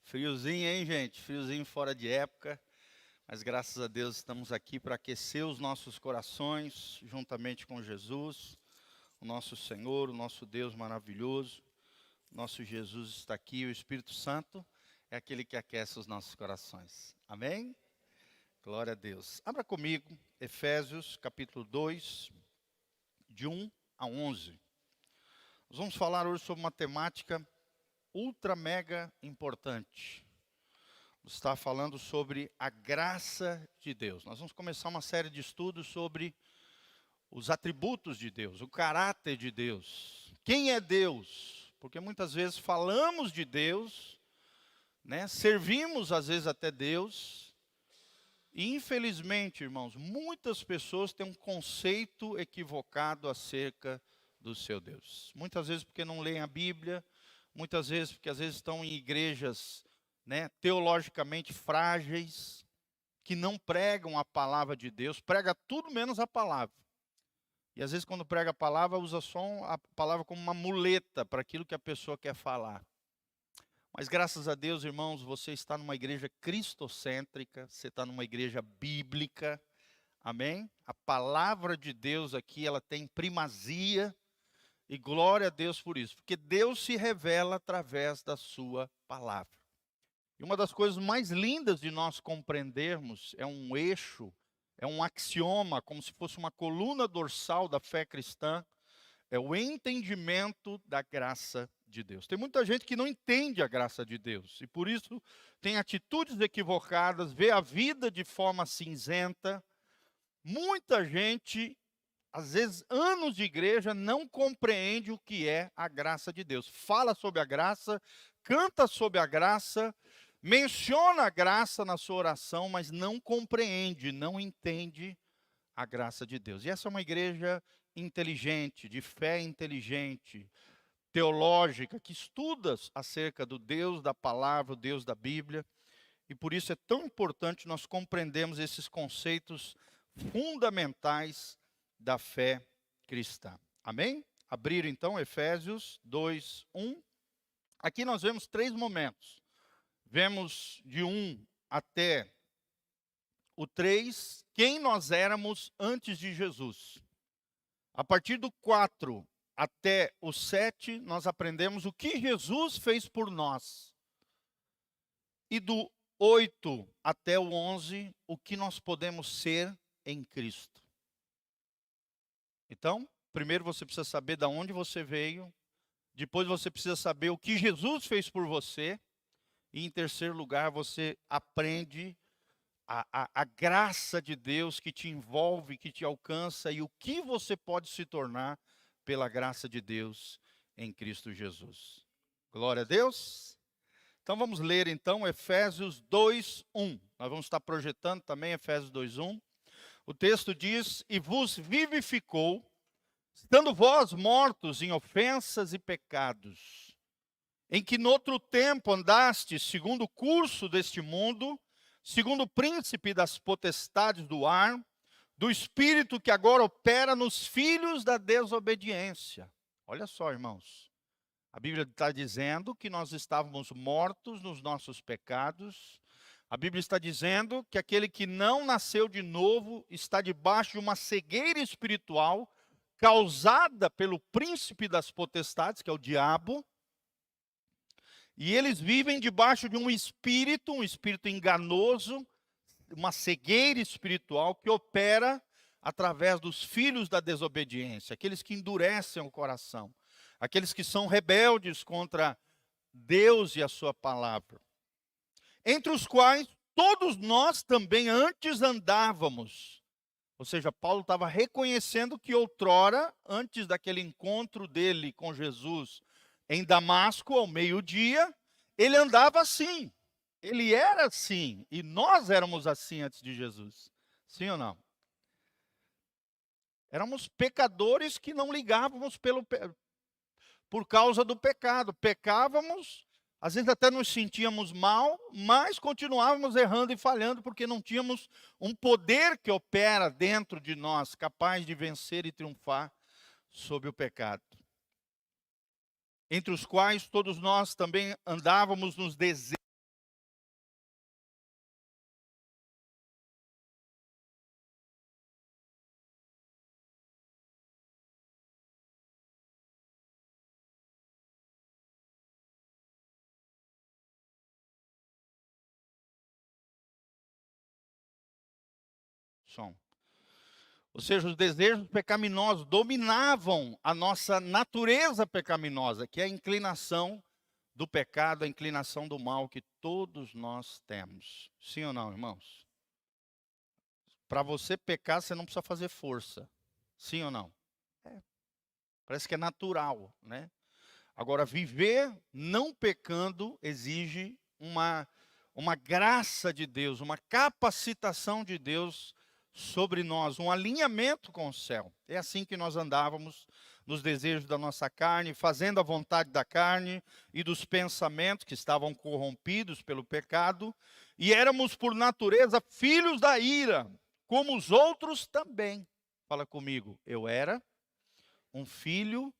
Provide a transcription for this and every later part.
Friozinho, hein, gente? Friozinho fora de época, mas graças a Deus estamos aqui para aquecer os nossos corações, juntamente com Jesus, o nosso Senhor, o nosso Deus maravilhoso. Nosso Jesus está aqui, o Espírito Santo é aquele que aquece os nossos corações. Amém? Glória a Deus. Abra comigo, Efésios capítulo 2, de 1 a 11. Nós vamos falar hoje sobre uma temática ultra mega importante. Está falando sobre a graça de Deus. Nós vamos começar uma série de estudos sobre os atributos de Deus, o caráter de Deus. Quem é Deus? Porque muitas vezes falamos de Deus, né? Servimos às vezes até Deus. E infelizmente, irmãos, muitas pessoas têm um conceito equivocado acerca do seu Deus. Muitas vezes porque não leem a Bíblia, muitas vezes porque às vezes estão em igrejas, né, teologicamente frágeis, que não pregam a palavra de Deus, prega tudo menos a palavra. E às vezes quando prega a palavra, usa só a palavra como uma muleta para aquilo que a pessoa quer falar. Mas graças a Deus, irmãos, você está numa igreja cristocêntrica, você está numa igreja bíblica, amém? A palavra de Deus aqui, ela tem primazia, e glória a Deus por isso, porque Deus se revela através da sua palavra. E uma das coisas mais lindas de nós compreendermos é um eixo, é um axioma, como se fosse uma coluna dorsal da fé cristã, é o entendimento da graça de Deus. Tem muita gente que não entende a graça de Deus, e por isso tem atitudes equivocadas, vê a vida de forma cinzenta. Muita gente, às vezes anos de igreja, não compreende o que é a graça de Deus. Fala sobre a graça, canta sobre a graça, menciona a graça na sua oração, mas não compreende, não entende a graça de Deus. E essa é uma igreja inteligente, de fé inteligente, teológica, que estuda acerca do Deus da palavra, o Deus da Bíblia. E por isso é tão importante nós compreendermos esses conceitos fundamentais da fé cristã. Amém? Abrir então Efésios 2, 1. Aqui nós vemos três momentos. Vemos de 1 até o 3, quem nós éramos antes de Jesus. A partir do 4 até o 7, nós aprendemos o que Jesus fez por nós. E do 8 até o 11, o que nós podemos ser em Cristo. Então, primeiro você precisa saber de onde você veio, depois você precisa saber o que Jesus fez por você, e em terceiro lugar você aprende a graça de Deus que te envolve, que te alcança, e o que você pode se tornar pela graça de Deus em Cristo Jesus. Glória a Deus. Então vamos ler então Efésios 2:1. Nós vamos estar projetando também Efésios 2:1. O texto diz: "E vos vivificou, estando vós mortos em ofensas e pecados, em que noutro tempo andastes segundo o curso deste mundo, segundo o príncipe das potestades do ar, do espírito que agora opera nos filhos da desobediência." Olha só, irmãos. A Bíblia está dizendo que nós estávamos mortos nos nossos pecados. A Bíblia está dizendo que aquele que não nasceu de novo está debaixo de uma cegueira espiritual causada pelo príncipe das potestades, que é o diabo. E eles vivem debaixo de um espírito enganoso, uma cegueira espiritual que opera através dos filhos da desobediência, aqueles que endurecem o coração, aqueles que são rebeldes contra Deus e a sua palavra, entre os quais todos nós também antes andávamos. Ou seja, Paulo estava reconhecendo que outrora, antes daquele encontro dele com Jesus em Damasco, ao meio-dia, ele andava assim, ele era assim, e nós éramos assim antes de Jesus. Sim ou não? Éramos pecadores que não ligávamos por causa do pecado. Pecávamos, às vezes até nos sentíamos mal, mas continuávamos errando e falhando porque não tínhamos um poder que opera dentro de nós, capaz de vencer e triunfar sobre o pecado. entre os quais todos nós também andávamos nos desejos. Ou seja, os desejos pecaminosos dominavam a nossa natureza pecaminosa, que é a inclinação do pecado, a inclinação do mal que todos nós temos. Sim ou não, irmãos? Para você pecar, você não precisa fazer força. Sim ou não? É, parece que é natural, né? Agora, viver não pecando exige uma graça de Deus, uma capacitação de Deus sobre nós, um alinhamento com o céu. É assim que nós andávamos nos desejos da nossa carne, fazendo a vontade da carne e dos pensamentos que estavam corrompidos pelo pecado, e éramos por natureza filhos da ira, como os outros também. Fala comigo, eu era um filho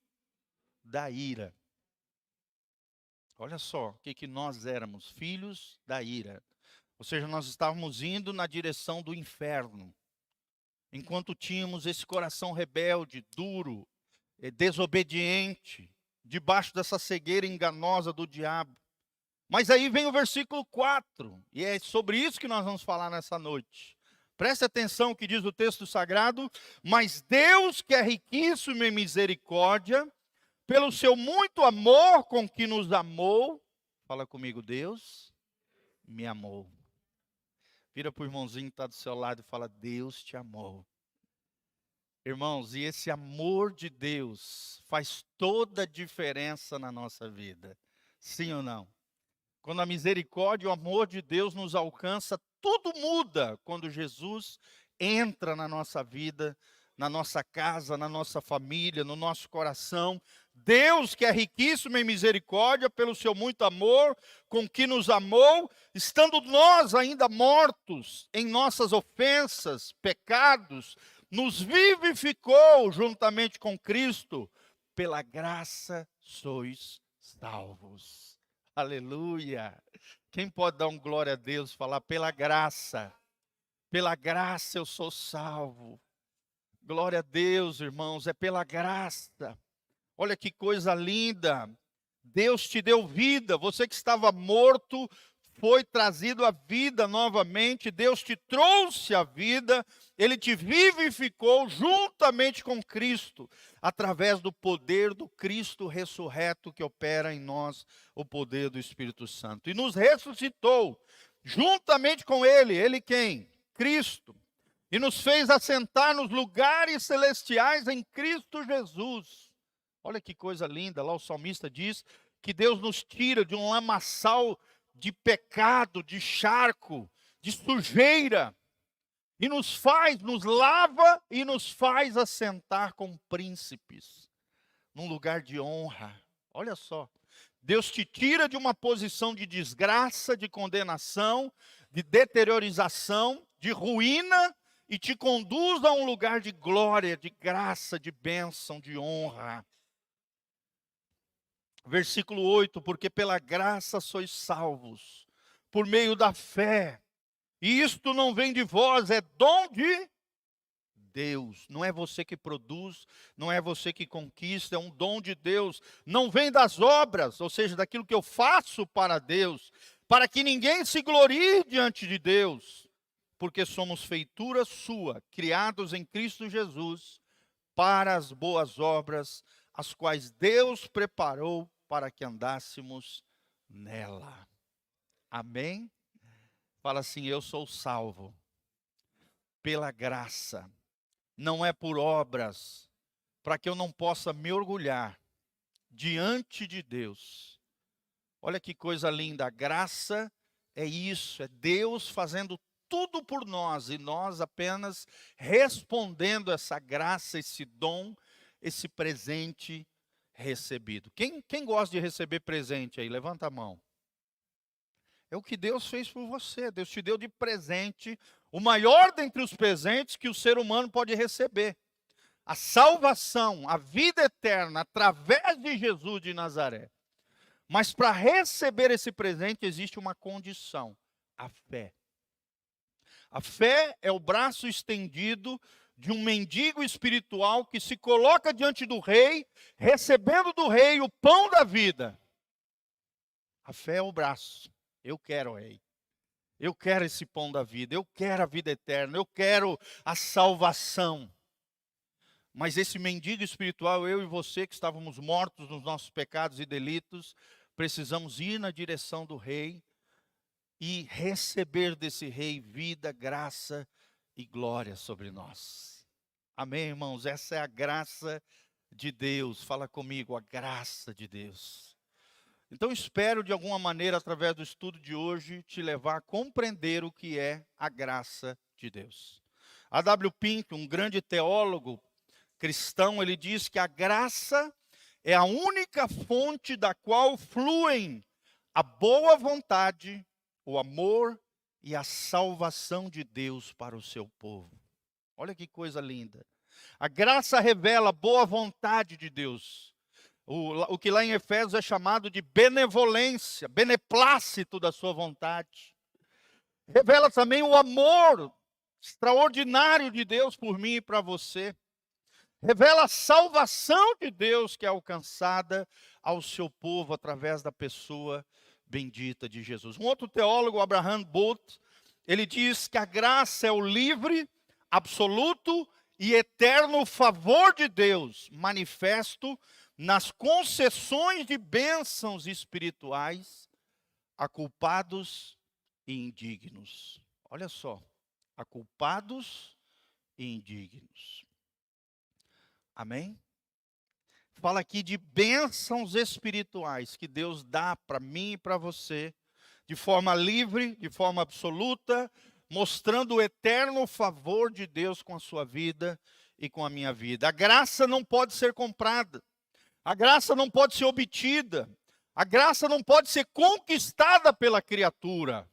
da ira. Olha só o que nós éramos, filhos da ira. Ou seja, nós estávamos indo na direção do inferno. Enquanto tínhamos esse coração rebelde, duro, desobediente, debaixo dessa cegueira enganosa do diabo. Mas aí vem o versículo 4, e é sobre isso que nós vamos falar nessa noite. Preste atenção o que diz o texto sagrado. Mas Deus, que é riquíssimo em misericórdia, pelo seu muito amor com que nos amou, fala comigo, Deus me amou. Vira para o irmãozinho que está do seu lado e fala, Deus te amou. Irmãos, e esse amor de Deus faz toda a diferença na nossa vida. Sim ou não? Quando a misericórdia e o amor de Deus nos alcança, tudo muda quando Jesus entra na nossa vida, na nossa casa, na nossa família, no nosso coração. Deus, que é riquíssimo em misericórdia, pelo seu muito amor, com que nos amou, estando nós ainda mortos em nossas ofensas, pecados, nos vivificou juntamente com Cristo, pela graça sois salvos. Aleluia! Quem pode dar um glória a Deus, falar pela graça eu sou salvo. Glória a Deus, irmãos, é pela graça. Olha que coisa linda. Deus te deu vida, você que estava morto, foi trazido à vida novamente, Deus te trouxe à vida, Ele te vivificou juntamente com Cristo, através do poder do Cristo ressurreto que opera em nós, o poder do Espírito Santo. E nos ressuscitou, juntamente com Ele quem? Cristo. E nos fez assentar nos lugares celestiais em Cristo Jesus. Olha que coisa linda, lá o salmista diz que Deus nos tira de um lamaçal de pecado, de charco, de sujeira, e nos lava e nos faz assentar com príncipes, num lugar de honra. Olha só, Deus te tira de uma posição de desgraça, de condenação, de deteriorização, de ruína, e te conduz a um lugar de glória, de graça, de bênção, de honra. Versículo 8, porque pela graça sois salvos, por meio da fé. E isto não vem de vós, é dom de Deus. Não é você que produz, não é você que conquista, é um dom de Deus. Não vem das obras, ou seja, daquilo que eu faço para Deus, para que ninguém se glorie diante de Deus. Porque somos feitura sua, criados em Cristo Jesus, para as boas obras, as quais Deus preparou para que andássemos nela. Amém? Fala assim, eu sou salvo pela graça, não é por obras, para que eu não possa me orgulhar diante de Deus. Olha que coisa linda, a graça é isso, é Deus fazendo tudo por nós, e nós apenas respondendo essa graça, esse dom, esse presente recebido. Quem gosta de receber presente aí? Levanta a mão. É o que Deus fez por você. Deus te deu de presente o maior dentre os presentes que o ser humano pode receber. a salvação, a vida eterna, através de Jesus de Nazaré. Mas para receber esse presente existe uma condição: a fé. A fé é o braço estendido de um mendigo espiritual que se coloca diante do rei, recebendo do rei o pão da vida. A fé é o braço. Eu quero, rei. Eu quero esse pão da vida. Eu quero a vida eterna. Eu quero a salvação. Mas esse mendigo espiritual, eu e você que estávamos mortos nos nossos pecados e delitos, precisamos ir na direção do rei e receber desse rei vida, graça e glória sobre nós. Amém, irmãos? Essa é a graça de Deus. Fala comigo, a graça de Deus. Então espero de alguma maneira, através do estudo de hoje, te levar a compreender o que é a graça de Deus. A W. Pink, um grande teólogo cristão, ele diz que a graça é a única fonte da qual fluem a boa vontade, o amor e a salvação de Deus para o seu povo. Olha que coisa linda. A graça revela a boa vontade de Deus. O que lá em Efésios é chamado de benevolência, beneplácito da sua vontade. Revela também o amor extraordinário de Deus por mim e para você. Revela a salvação de Deus que é alcançada ao seu povo através da pessoa bendita de Jesus. Um outro teólogo, Abraham Bolt, ele diz que a graça é o livre, absoluto e eterno favor de Deus, manifesto nas concessões de bênçãos espirituais a culpados e indignos. Olha só, a culpados e indignos. Amém? Fala aqui de bênçãos espirituais que Deus dá para mim e para você, de forma livre, de forma absoluta, mostrando o eterno favor de Deus com a sua vida e com a minha vida. A graça não pode ser comprada. A graça não pode ser obtida. A graça não pode ser conquistada pela criatura.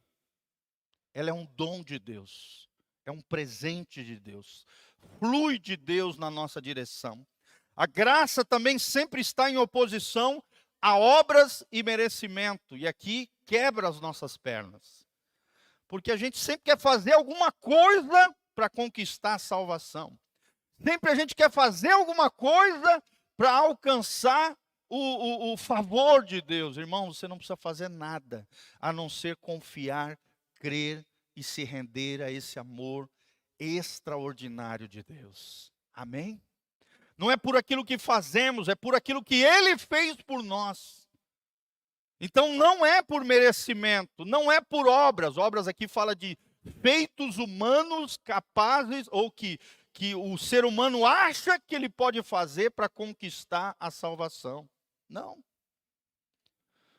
Ela é um dom de Deus. É um presente de Deus. Flui de Deus na nossa direção. A graça também sempre está em oposição a obras e merecimento. E aqui quebra as nossas pernas. Porque a gente sempre quer fazer alguma coisa para conquistar a salvação. Sempre a gente quer fazer alguma coisa para alcançar o favor de Deus. Irmão, você não precisa fazer nada, a não ser confiar, crer e se render a esse amor extraordinário de Deus. Amém? Não é por aquilo que fazemos, é por aquilo que Ele fez por nós. Então não é por merecimento, não é por obras. Obras aqui fala de feitos humanos capazes, ou que o ser humano acha que ele pode fazer para conquistar a salvação. Não.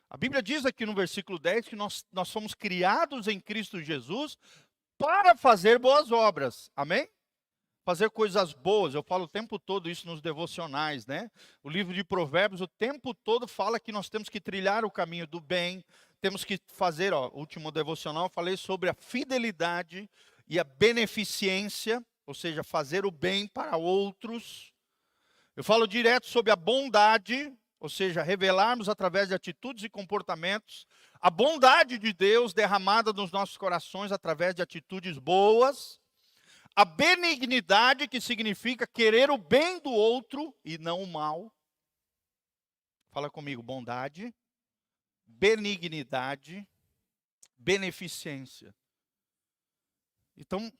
A Bíblia diz aqui no versículo 10 que nós fomos criados em Cristo Jesus para fazer boas obras. Amém? Fazer coisas boas. Eu falo o tempo todo isso nos devocionais, né? O livro de Provérbios o tempo todo fala que nós temos que trilhar o caminho do bem. Temos que fazer, último devocional, eu falei sobre a fidelidade e a beneficência, ou seja, fazer o bem para outros. Eu falo direto sobre a bondade, ou seja, revelarmos através de atitudes e comportamentos a bondade de Deus derramada nos nossos corações através de atitudes boas. A benignidade, que significa querer o bem do outro e não o mal. Fala comigo, bondade, benignidade, beneficência. Então,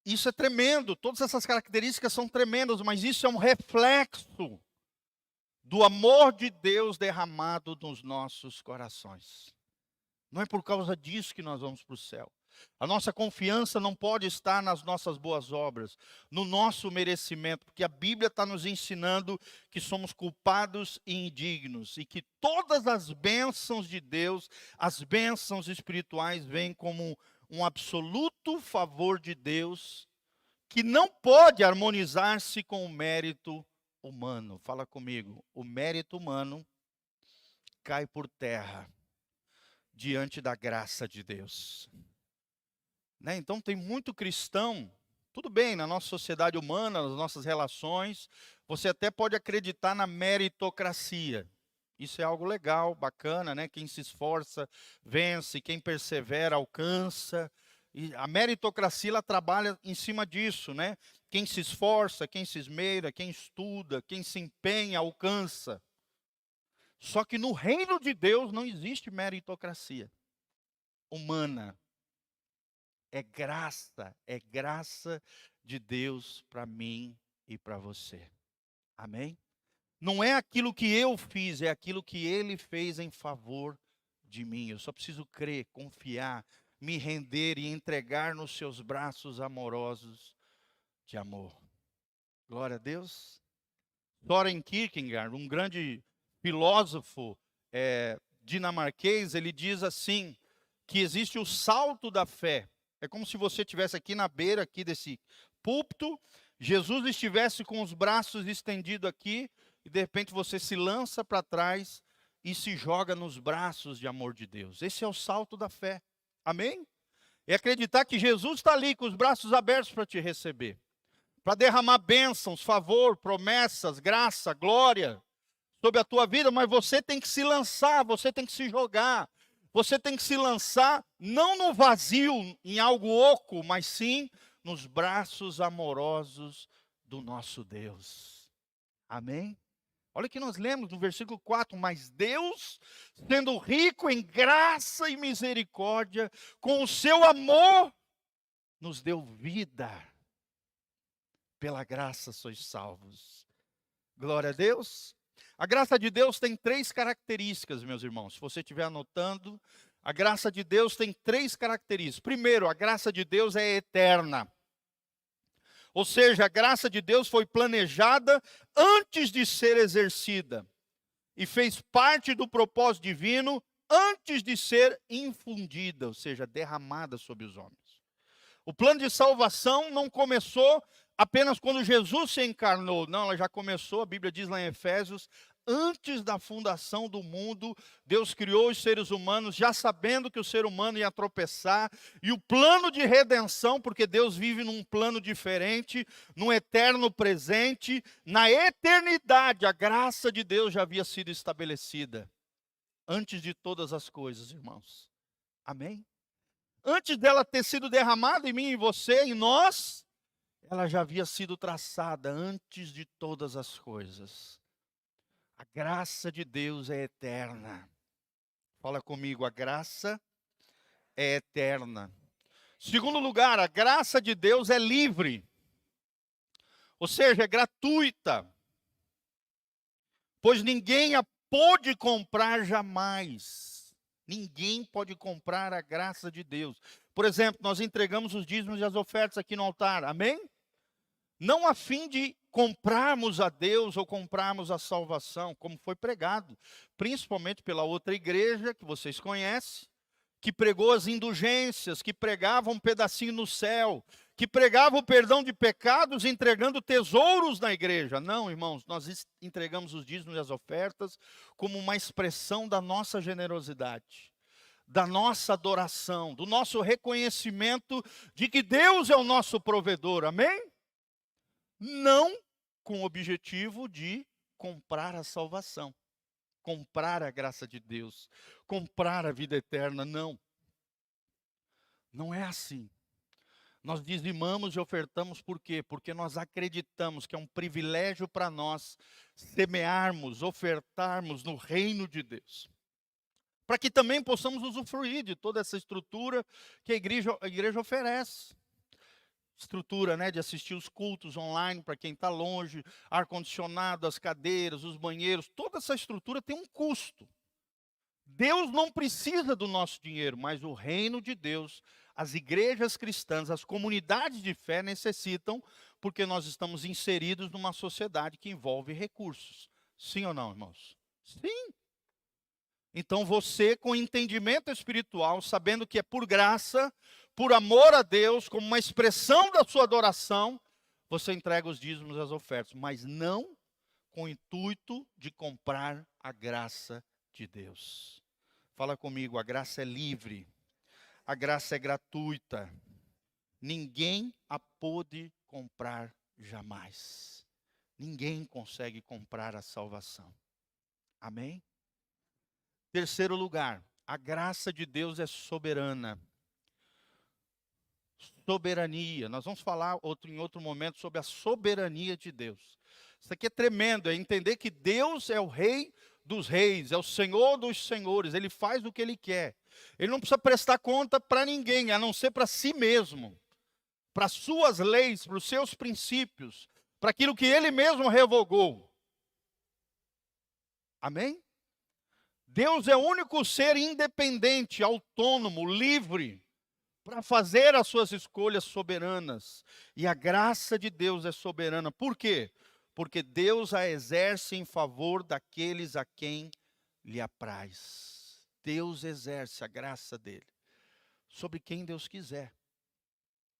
isso é tremendo, todas essas características são tremendas, mas isso é um reflexo do amor de Deus derramado nos nossos corações. Não é por causa disso que nós vamos para o céu. A nossa confiança não pode estar nas nossas boas obras, no nosso merecimento, porque a Bíblia está nos ensinando que somos culpados e indignos, e que todas as bênçãos de Deus, as bênçãos espirituais, vêm como um absoluto favor de Deus, que não pode harmonizar-se com o mérito humano. Fala comigo, o mérito humano cai por terra diante da graça de Deus. Né? Então tem muito cristão Tudo bem, na nossa sociedade humana, nas nossas relações, você até pode acreditar na meritocracia. Isso é algo legal, bacana, né? Quem se esforça, vence, quem persevera, alcança. E a meritocracia, ela trabalha em cima disso, né? Quem se esforça, quem se esmera, quem estuda, quem se empenha, alcança. Só que no reino de Deus não existe meritocracia humana. É graça de Deus para mim e para você. Amém? Não é aquilo que eu fiz, é aquilo que Ele fez em favor de mim. Eu só preciso crer, confiar, me render e entregar nos seus braços amorosos de amor. Glória a Deus. Soren Kierkegaard, um grande filósofo dinamarquês, ele diz assim, que existe o salto da fé. É como se você estivesse aqui na beira aqui desse púlpito, Jesus estivesse com os braços estendidos aqui, e de repente você se lança para trás e se joga nos braços de amor de Deus. Esse é o salto da fé. Amém? É acreditar que Jesus está ali com os braços abertos para te receber, para derramar bênçãos, favor, promessas, graça, glória sobre a tua vida, mas você tem que se lançar, você tem que se jogar. Você tem que se lançar não no vazio, em algo oco, mas sim nos braços amorosos do nosso Deus. Amém? Olha o que nós lemos no versículo 4. Mas Deus, sendo rico em graça e misericórdia, com o seu amor, nos deu vida. Pela graça sois salvos. Glória a Deus. A graça de Deus tem 3 características, meus irmãos. Se você estiver anotando, a graça de Deus tem 3 características. Primeiro, a graça de Deus é eterna. Ou seja, a graça de Deus foi planejada antes de ser exercida. E fez parte do propósito divino antes de ser infundida, ou seja, derramada sobre os homens. O plano de salvação não começou apenas quando Jesus se encarnou. Não, ela já começou, a Bíblia diz lá em Efésios, antes da fundação do mundo, Deus criou os seres humanos, já sabendo que o ser humano ia tropeçar, e o plano de redenção, porque Deus vive num plano diferente, num eterno presente, na eternidade, a graça de Deus já havia sido estabelecida, antes de todas as coisas, irmãos. Amém? Antes dela ter sido derramada em mim, em você, em nós, ela já havia sido traçada antes de todas as coisas. A graça de Deus é eterna. Fala comigo, a graça é eterna. Segundo lugar, a graça de Deus é livre. Ou seja, é gratuita. Pois ninguém a pôde comprar jamais. Ninguém pode comprar a graça de Deus. Por exemplo, nós entregamos os dízimos e as ofertas aqui no altar, amém? Não a fim de comprarmos a Deus ou comprarmos a salvação, como foi pregado, principalmente pela outra igreja que vocês conhecem, que pregou as indulgências, que pregava um pedacinho no céu, que pregava o perdão de pecados entregando tesouros na igreja. Não, irmãos, nós entregamos os dízimos e as ofertas como uma expressão da nossa generosidade, da nossa adoração, do nosso reconhecimento de que Deus é o nosso provedor, amém? Não com o objetivo de comprar a salvação, comprar a graça de Deus, comprar a vida eterna, não. Não é assim. Nós dizimamos e ofertamos por quê? Porque nós acreditamos que é um privilégio para nós semearmos, ofertarmos no reino de Deus. Para que também possamos usufruir de toda essa estrutura que a igreja oferece. Estrutura, né, de assistir os cultos online para quem está longe, ar-condicionado, as cadeiras, os banheiros, toda essa estrutura tem um custo. Deus não precisa do nosso dinheiro, mas o reino de Deus, as igrejas cristãs, as comunidades de fé necessitam, porque nós estamos inseridos numa sociedade que envolve recursos. Sim ou não, irmãos? Sim. Então você, com entendimento espiritual, sabendo que é por graça, por amor a Deus, como uma expressão da sua adoração, você entrega os dízimos e as ofertas, mas não com o intuito de comprar a graça de Deus. Fala comigo, a graça é livre, a graça é gratuita. ninguém a pôde comprar jamais. Ninguém consegue comprar a salvação. Amém? Terceiro lugar, a graça de Deus é soberana. Soberania. Nós vamos falar em outro momento sobre a soberania de Deus. Isso aqui é tremendo, é entender que Deus é o Rei dos reis, é o Senhor dos senhores, Ele faz o que Ele quer. Ele não precisa prestar conta para ninguém, a não ser para si mesmo, para suas leis, para os seus princípios, para aquilo que Ele mesmo revogou. Amém? Deus é o único ser independente, autônomo, livre, para fazer as suas escolhas soberanas. E a graça de Deus é soberana. Por quê? Porque Deus a exerce em favor daqueles a quem lhe apraz. Deus exerce a graça dele sobre quem Deus quiser.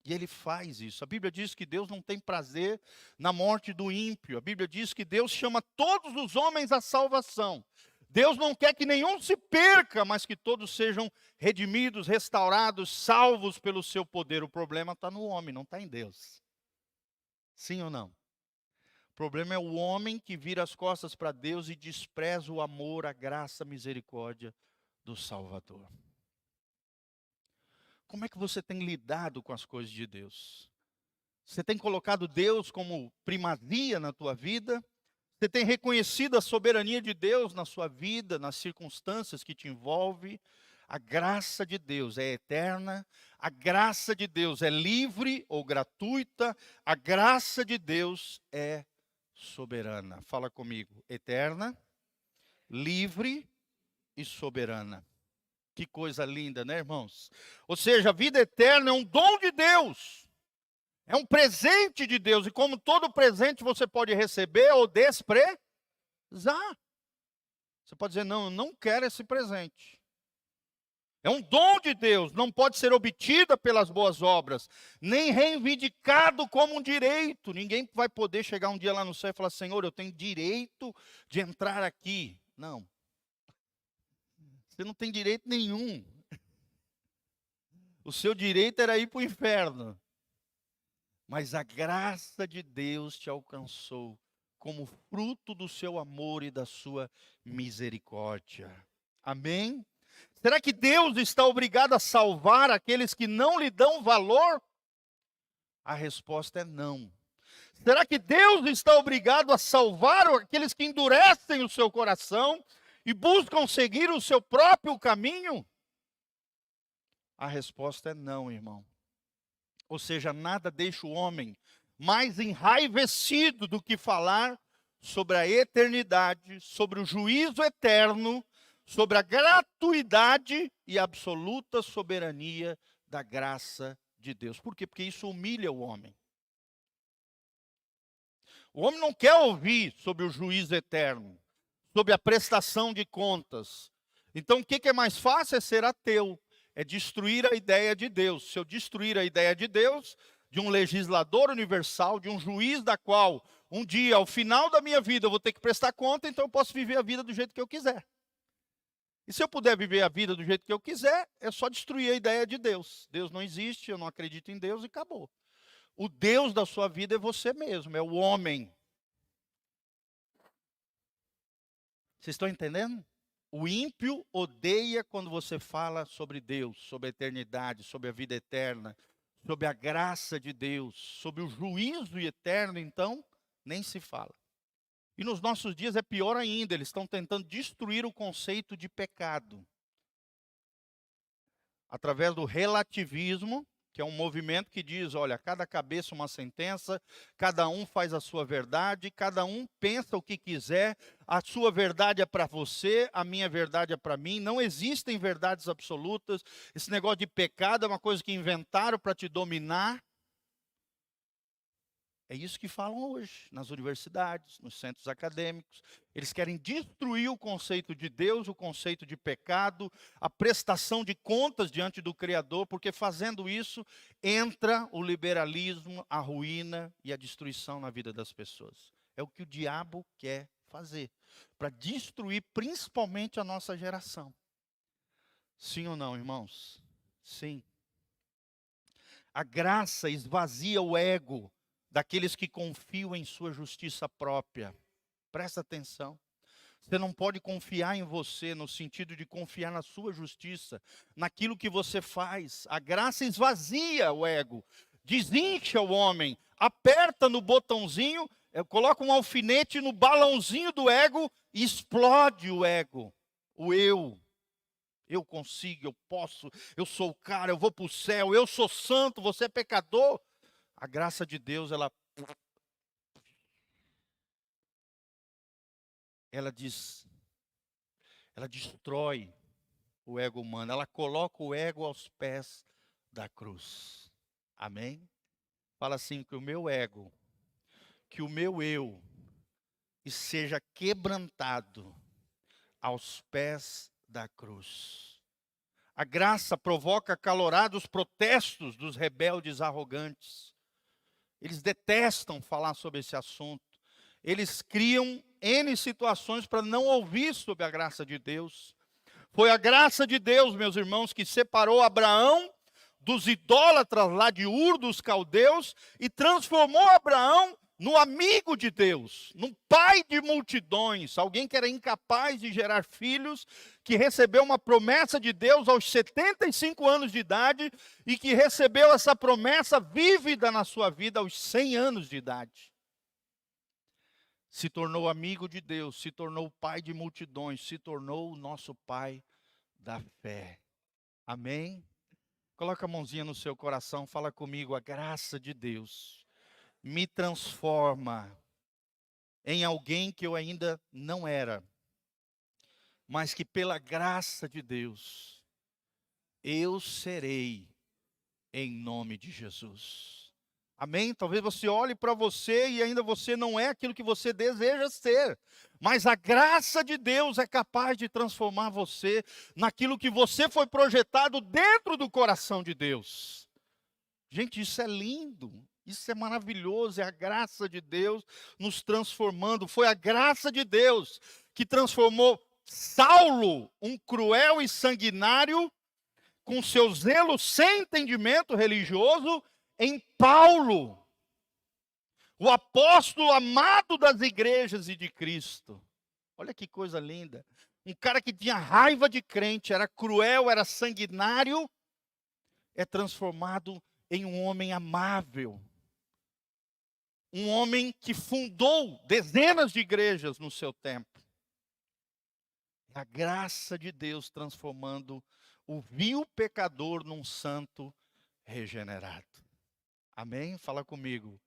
E Ele faz isso. A Bíblia diz que Deus não tem prazer na morte do ímpio. A Bíblia diz que Deus chama todos os homens à salvação. Deus não quer que nenhum se perca, mas que todos sejam redimidos, restaurados, salvos pelo seu poder. O problema está no homem, não está em Deus. Sim ou não? O problema é o homem que vira as costas para Deus e despreza o amor, a graça, a misericórdia do Salvador. Como é que você tem lidado com as coisas de Deus? Você tem colocado Deus como primazia na tua vida? Você tem reconhecido a soberania de Deus na sua vida, nas circunstâncias que te envolvem? A graça de Deus é eterna, a graça de Deus é livre ou gratuita, a graça de Deus é soberana. Fala comigo, eterna, livre e soberana. Que coisa linda, né, irmãos? Ou seja, a vida eterna é um dom de Deus. É um presente de Deus. E como todo presente você pode receber ou desprezar. Você pode dizer, não, eu não quero esse presente. É um dom de Deus. Não pode ser obtida pelas boas obras. Nem reivindicado como um direito. Ninguém vai poder chegar um dia lá no céu e falar, Senhor, eu tenho direito de entrar aqui. Não. Você não tem direito nenhum. O seu direito era ir para o inferno. Mas a graça de Deus te alcançou como fruto do seu amor e da sua misericórdia. Amém? Será que Deus está obrigado a salvar aqueles que não lhe dão valor? A resposta é não. Será que Deus está obrigado a salvar aqueles que endurecem o seu coração e buscam seguir o seu próprio caminho? A resposta é não, irmão. Ou seja, nada deixa o homem mais enraivecido do que falar sobre a eternidade, sobre o juízo eterno, sobre a gratuidade e absoluta soberania da graça de Deus. Por quê? Porque isso humilha o homem. O homem não quer ouvir sobre o juízo eterno, sobre a prestação de contas. Então, o que é mais fácil? É ser ateu. É destruir a ideia de Deus. Se eu destruir a ideia de Deus, de um legislador universal, de um juiz da qual um dia, ao final da minha vida, eu vou ter que prestar conta, então eu posso viver a vida do jeito que eu quiser. E se eu puder viver a vida do jeito que eu quiser, é só destruir a ideia de Deus. Deus não existe, eu não acredito em Deus e acabou. O Deus da sua vida é você mesmo, é o homem. Vocês estão entendendo? O ímpio odeia quando você fala sobre Deus, sobre a eternidade, sobre a vida eterna, sobre a graça de Deus, sobre o juízo eterno, então, nem se fala. E nos nossos dias é pior ainda, eles estão tentando destruir o conceito de pecado. Através do relativismo, que é um movimento que diz, olha, cada cabeça uma sentença, cada um faz a sua verdade, cada um pensa o que quiser, a sua verdade é para você, a minha verdade é para mim, não existem verdades absolutas, esse negócio de pecado é uma coisa que inventaram para te dominar. É isso que falam hoje, nas universidades, nos centros acadêmicos. Eles querem destruir o conceito de Deus, o conceito de pecado, a prestação de contas diante do Criador, porque fazendo isso, entra o liberalismo, a ruína e a destruição na vida das pessoas. É o que o diabo quer fazer, para destruir principalmente a nossa geração. Sim ou não, irmãos? Sim. A graça esvazia o ego daqueles que confiam em sua justiça própria. Presta atenção. Você não pode confiar em você no sentido de confiar na sua justiça, naquilo que você faz. A graça esvazia o ego, desincha o homem, aperta no botãozinho, coloca um alfinete no balãozinho do ego e explode o ego, o eu. Eu consigo, eu posso, eu sou o cara, eu vou para o céu, eu sou santo, você é pecador. A graça de Deus, ela destrói o ego humano, ela coloca o ego aos pés da cruz. Amém? Fala assim, que o meu ego, que o meu eu, seja quebrantado aos pés da cruz. A graça provoca acalorados protestos dos rebeldes arrogantes. Eles detestam falar sobre esse assunto. Eles criam N situações para não ouvir sobre a graça de Deus. Foi a graça de Deus, meus irmãos, que separou Abraão dos idólatras lá de Ur dos caldeus e transformou Abraão no amigo de Deus, num pai de multidões, alguém que era incapaz de gerar filhos, que recebeu uma promessa de Deus aos 75 anos de idade e que recebeu essa promessa vívida na sua vida aos 100 anos de idade. Se tornou amigo de Deus, se tornou pai de multidões, se tornou o nosso pai da fé. Amém? Coloca a mãozinha no seu coração, fala comigo, a graça de Deus me transforma em alguém que eu ainda não era, mas que pela graça de Deus, eu serei em nome de Jesus. Amém? Talvez você olhe para você e ainda você não é aquilo que você deseja ser. Mas a graça de Deus é capaz de transformar você naquilo que você foi projetado dentro do coração de Deus. Gente, isso é lindo. Isso é maravilhoso. É a graça de Deus nos transformando. Foi a graça de Deus que transformou Saulo, um cruel e sanguinário, com seu zelo sem entendimento religioso, em Paulo, o apóstolo amado das igrejas e de Cristo. Olha que coisa linda. Um cara que tinha raiva de crente, era cruel, era sanguinário, é transformado em um homem amável. Um homem que fundou dezenas de igrejas no seu tempo. A graça de Deus transformando o vil pecador num santo regenerado. Amém? Fala comigo.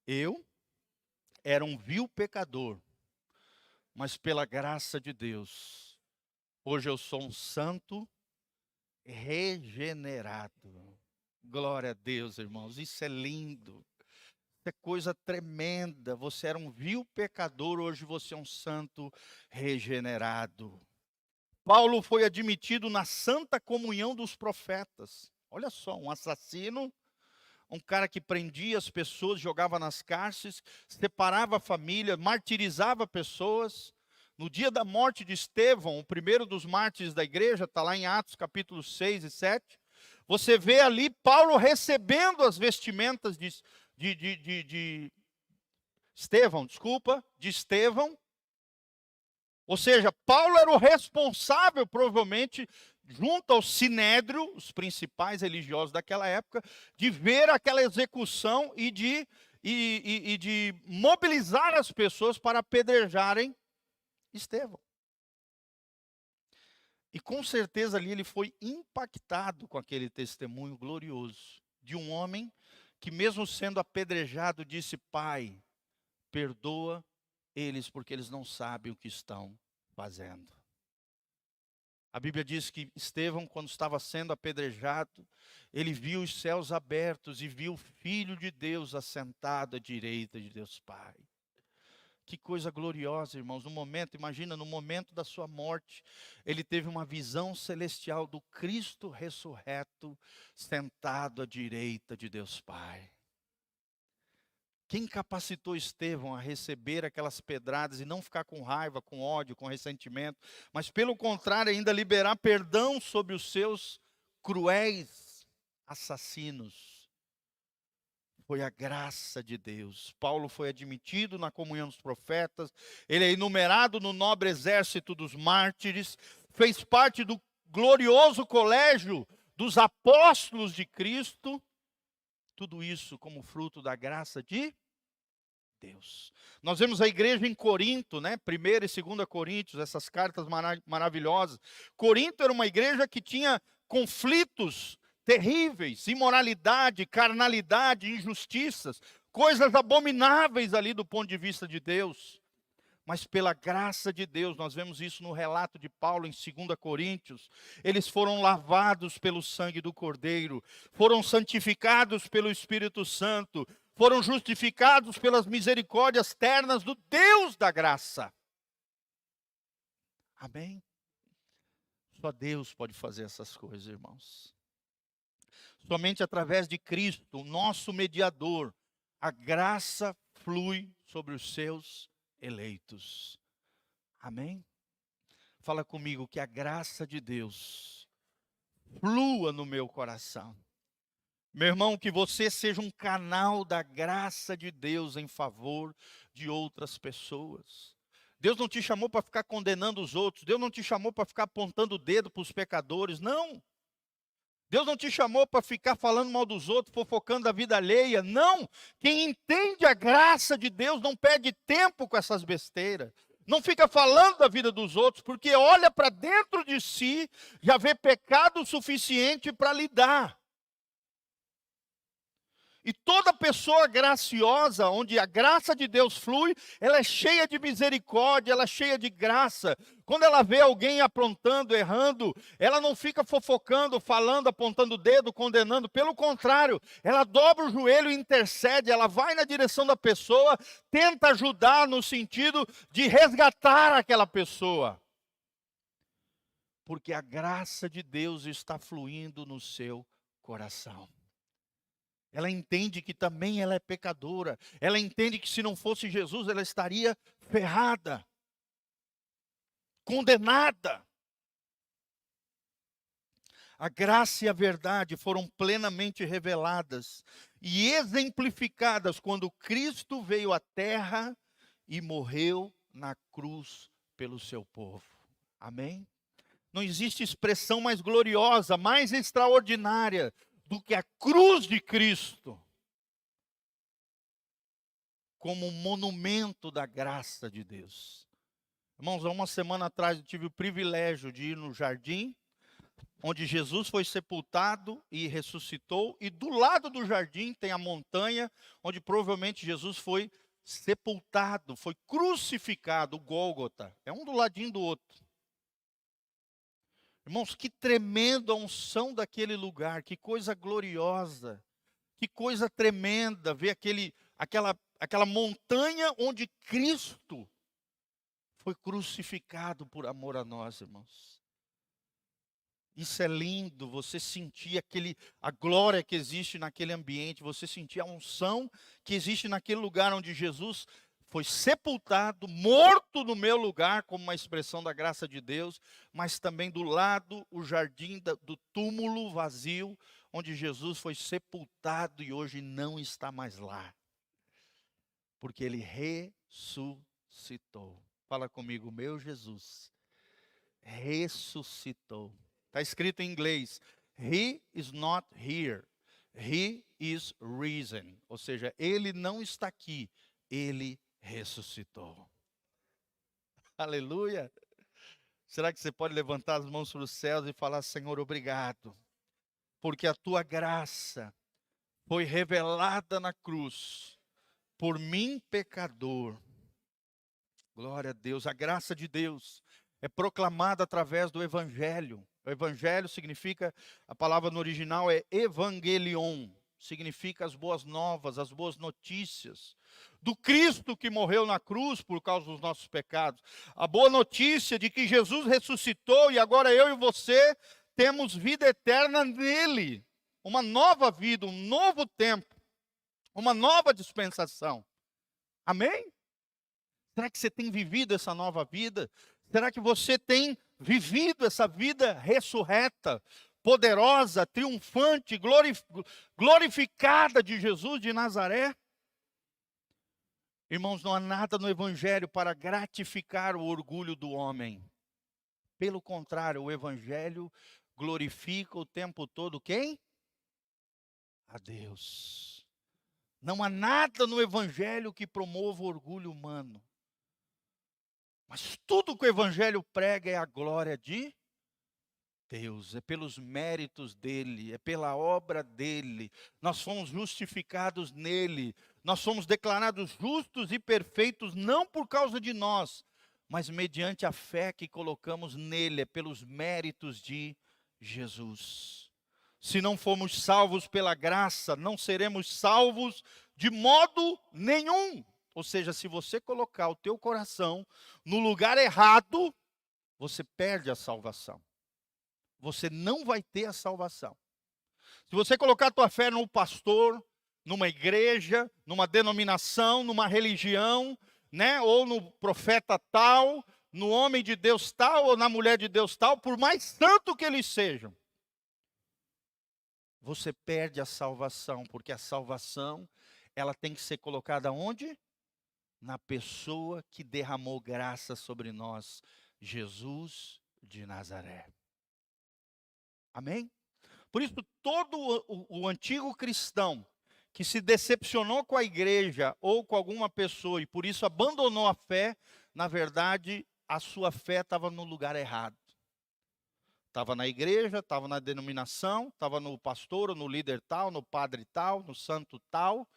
Eu era um vil pecador, mas pela graça de Deus, hoje eu sou um santo regenerado. Glória a Deus, irmãos. Isso é lindo. Isso é coisa tremenda. Você era um vil pecador, hoje você é um santo regenerado. Paulo foi admitido na santa comunhão dos profetas. Olha só, um assassino, um cara que prendia as pessoas, jogava nas cárceres, separava a família, martirizava pessoas. No dia da morte de Estevão, o primeiro dos mártires da igreja, está lá em Atos capítulo 6 e 7. Você vê ali Paulo recebendo as vestimentas de Estevão, ou seja, Paulo era o responsável, provavelmente, junto ao sinédrio, os principais religiosos daquela época, de ver aquela execução e de mobilizar as pessoas para apedrejarem Estevão. E com certeza ali ele foi impactado com aquele testemunho glorioso de um homem que, mesmo sendo apedrejado, disse: Pai, perdoa eles porque eles não sabem o que estão fazendo. A Bíblia diz que Estevão, quando estava sendo apedrejado, ele viu os céus abertos e viu o Filho de Deus assentado à direita de Deus Pai. Que coisa gloriosa, irmãos. Imagina, no momento da sua morte, ele teve uma visão celestial do Cristo ressurreto, sentado à direita de Deus Pai. Quem capacitou Estevão a receber aquelas pedradas e não ficar com raiva, com ódio, com ressentimento, mas pelo contrário ainda liberar perdão sobre os seus cruéis assassinos? Foi a graça de Deus. Paulo foi admitido na comunhão dos profetas, ele é enumerado no nobre exército dos mártires, fez parte do glorioso colégio dos apóstolos de Cristo, tudo isso como fruto da graça de Deus. Nós vemos a igreja em Corinto, né? 1ª e 2ª Coríntios, essas cartas maravilhosas. Corinto era uma igreja que tinha conflitos terríveis, imoralidade, carnalidade, injustiças, coisas abomináveis ali do ponto de vista de Deus. Mas pela graça de Deus, nós vemos isso no relato de Paulo em 2 Coríntios, eles foram lavados pelo sangue do Cordeiro, foram santificados pelo Espírito Santo, foram justificados pelas misericórdias ternas do Deus da graça. Amém? Só Deus pode fazer essas coisas, irmãos. Somente através de Cristo, o nosso mediador, a graça flui sobre os seus eleitos. Amém? Fala comigo que a graça de Deus flua no meu coração. Meu irmão, que você seja um canal da graça de Deus em favor de outras pessoas. Deus não te chamou para ficar condenando os outros. Deus não te chamou para ficar apontando o dedo para os pecadores. Não. Deus não te chamou para ficar falando mal dos outros, fofocando a vida alheia. Não. Quem entende a graça de Deus não perde tempo com essas besteiras. Não fica falando da vida dos outros, porque olha para dentro de si, já vê pecado suficiente para lidar. E toda pessoa graciosa, onde a graça de Deus flui, ela é cheia de misericórdia, ela é cheia de graça. Quando ela vê alguém aprontando, errando, ela não fica fofocando, falando, apontando o dedo, condenando. Pelo contrário, ela dobra o joelho e intercede, ela vai na direção da pessoa, tenta ajudar no sentido de resgatar aquela pessoa. Porque a graça de Deus está fluindo no seu coração. Ela entende que também ela é pecadora. Ela entende que se não fosse Jesus, ela estaria ferrada, condenada. A graça e a verdade foram plenamente reveladas e exemplificadas quando Cristo veio à terra e morreu na cruz pelo seu povo. Amém? Não existe expressão mais gloriosa, mais extraordinária do que a cruz de Cristo, como um monumento da graça de Deus. Irmãos, há uma semana atrás eu tive o privilégio de ir no jardim, onde Jesus foi sepultado e ressuscitou, e do lado do jardim tem a montanha, onde provavelmente Jesus foi sepultado, foi crucificado, o Gólgota. É um do ladinho do outro. Irmãos, que tremenda a unção daquele lugar, que coisa gloriosa, que coisa tremenda ver aquela montanha onde Cristo foi crucificado por amor a nós, irmãos. Isso é lindo, você sentir a glória que existe naquele ambiente, você sentir a unção que existe naquele lugar onde Jesus foi sepultado, morto no meu lugar, como uma expressão da graça de Deus, mas também do lado, o jardim do túmulo vazio, onde Jesus foi sepultado e hoje não está mais lá. Porque ele ressuscitou. Fala comigo, meu Jesus ressuscitou. Está escrito em inglês, He is not here, He is risen. Ou seja, ele não está aqui, ele ressuscitou. Aleluia. Será que você pode levantar as mãos para os céus e falar, Senhor, obrigado, porque a tua graça foi revelada na cruz, por mim pecador. Glória a Deus, a graça de Deus é proclamada através do Evangelho. O Evangelho significa, a palavra no original é evangelion, significa as boas novas, as boas notícias do Cristo que morreu na cruz por causa dos nossos pecados. A boa notícia de que Jesus ressuscitou e agora eu e você temos vida eterna nele. Uma nova vida, um novo tempo, uma nova dispensação. Amém? Será que você tem vivido essa nova vida? Será que você tem vivido essa vida ressurreta? poderosa, triunfante, glorificada de Jesus de Nazaré? Irmãos, não há nada no Evangelho para gratificar o orgulho do homem. Pelo contrário, o Evangelho glorifica o tempo todo quem? A Deus. Não há nada no Evangelho que promova o orgulho humano. Mas tudo que o Evangelho prega é a glória de Deus, é pelos méritos dele, é pela obra dele. Nós fomos justificados nele, nós fomos declarados justos e perfeitos não por causa de nós, mas mediante a fé que colocamos nele, é pelos méritos de Jesus. Se não formos salvos pela graça, não seremos salvos de modo nenhum. Ou seja, se você colocar o teu coração no lugar errado, você perde a salvação. Você não vai ter a salvação. Se você colocar a tua fé no pastor, numa igreja, numa denominação, numa religião, né, ou no profeta tal, no homem de Deus tal, ou na mulher de Deus tal, por mais santo que eles sejam, você perde a salvação, porque a salvação, ela tem que ser colocada onde? Na pessoa que derramou graça sobre nós, Jesus de Nazaré. Amém? Por isso, todo o antigo cristão que se decepcionou com a igreja ou com alguma pessoa e por isso abandonou a fé, na verdade, a sua fé estava no lugar errado. Estava na igreja, estava na denominação, estava no pastor, ou no líder tal, no padre tal, no santo tal,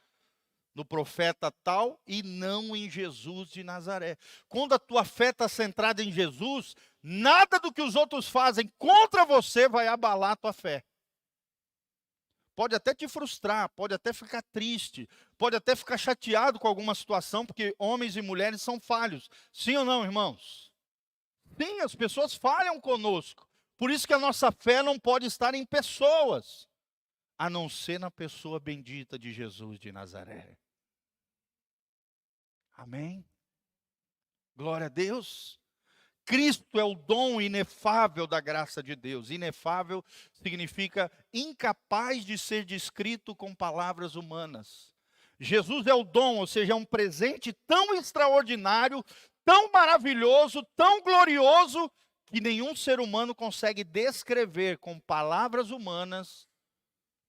no profeta tal, e não em Jesus de Nazaré. Quando a tua fé está centrada em Jesus, nada do que os outros fazem contra você vai abalar a tua fé. Pode até te frustrar, pode até ficar triste, pode até ficar chateado com alguma situação, porque homens e mulheres são falhos. Sim ou não, irmãos? Sim, as pessoas falham conosco. Por isso que a nossa fé não pode estar em pessoas, a não ser na pessoa bendita de Jesus de Nazaré. Amém? Glória a Deus. Cristo é o dom inefável da graça de Deus. Inefável significa incapaz de ser descrito com palavras humanas. Jesus é o dom, ou seja, é um presente tão extraordinário, tão maravilhoso, tão glorioso, que nenhum ser humano consegue descrever com palavras humanas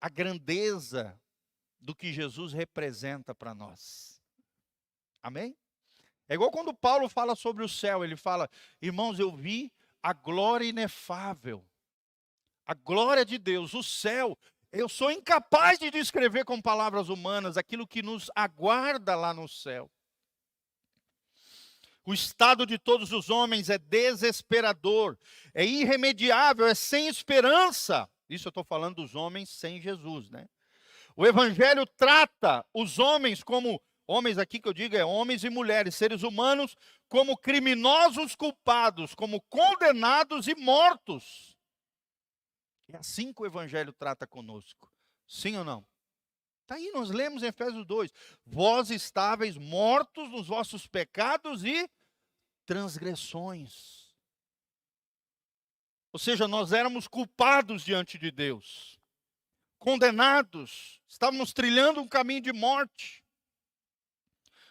a grandeza do que Jesus representa para nós. Amém? É igual quando Paulo fala sobre o céu, ele fala: irmãos, eu vi a glória inefável, a glória de Deus, o céu. Eu sou incapaz de descrever com palavras humanas aquilo que nos aguarda lá no céu. O estado de todos os homens é desesperador, é irremediável, é sem esperança. Isso eu estou falando dos homens sem Jesus, né? O Evangelho trata os homens como, homens aqui que eu digo é homens e mulheres, seres humanos, como criminosos culpados, como condenados e mortos. É assim que o Evangelho trata conosco. Sim ou não? Está aí, nós lemos em Efésios 2. Vós estáveis mortos nos vossos pecados e transgressões. Ou seja, nós éramos culpados diante de Deus. Condenados. Estávamos trilhando um caminho de morte.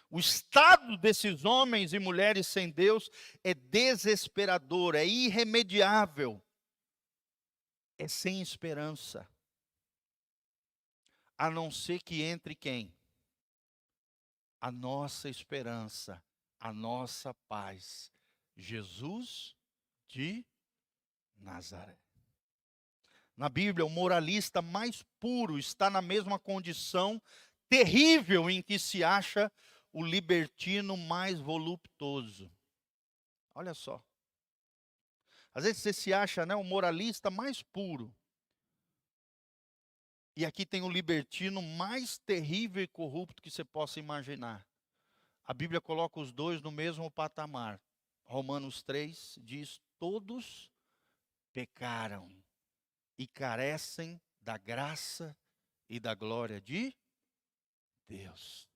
O estado desses homens e mulheres sem Deus é desesperador, é irremediável, é sem esperança. A não ser que entre quem? A nossa esperança, a nossa paz. Jesus de Nazaré. Na Bíblia, o moralista mais puro está na mesma condição terrível em que se acha o libertino mais voluptuoso. Olha só. Às vezes você se acha, né, o moralista mais puro. E aqui tem o libertino mais terrível e corrupto que você possa imaginar. A Bíblia coloca os dois no mesmo patamar. Romanos 3 diz: todos pecaram e carecem da graça e da glória de Deus.